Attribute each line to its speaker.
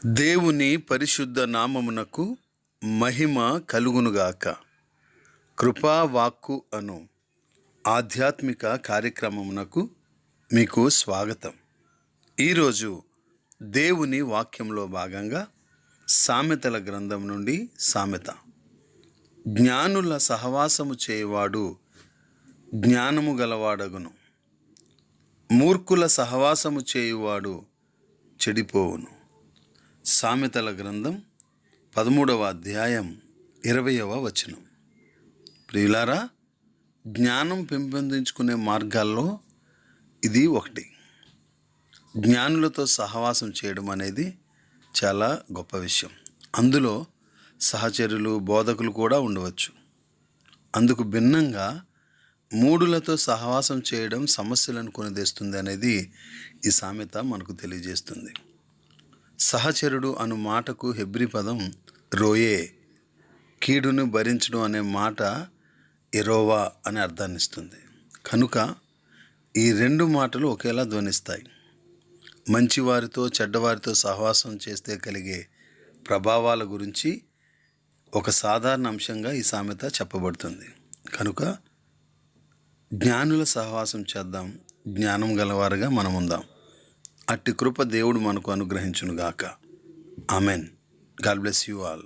Speaker 1: దేవుని పరిశుద్ధ నామమునకు మహిమ కలుగునుగాక. కృపావాక్కు అను ఆధ్యాత్మిక కార్యక్రమమునకు మీకు స్వాగతం. ఈరోజు దేవుని వాక్యంలో భాగంగా సామెతల గ్రంథం నుండి సామెత. జ్ఞానుల సహవాసము చేయువాడు జ్ఞానము గలవాడగును, మూర్ఖుల సహవాసము చేయువాడు చెడిపోవును. సామెతల గ్రంథం 13వ అధ్యాయం 20వ వచనం. ప్రియులారా, జ్ఞానం పెంపొందించుకునే మార్గాల్లో ఇది ఒకటి. జ్ఞానులతో సహవాసం చేయడం అనేది చాలా గొప్ప విషయం. అందులో సహచరులు, బోధకులు కూడా ఉండవచ్చు. అందుకు భిన్నంగా మూఢులతో సహవాసం చేయడం సమస్యలను కొనిదేస్తుంది అనేది ఈ సామెత మనకు తెలియజేస్తుంది. సహచరుడు అను మాటకు హెబ్రీ పదం రోయే, కీడును భరించడం అనే మాట ఎరోవా అనే అర్థాన్ని ఇస్తుంది. కనుక ఈ రెండు మాటలు ఒకేలా ధ్వనిస్తాయి. మంచివారితో చెడ్డవారితో సహవాసం చేస్తే కలిగే ప్రభావాల గురించి ఒక సాధారణ అంశంగా ఈ సామెత చెప్పబడుతుంది. కనుక జ్ఞానుల సహవాసం చేద్దాం, జ్ఞానం గలవారుగా మనం ఉందాం. అట్టి కృప దేవుడు మనకు అనుగ్రహించునుగాక. Amen. God bless you all.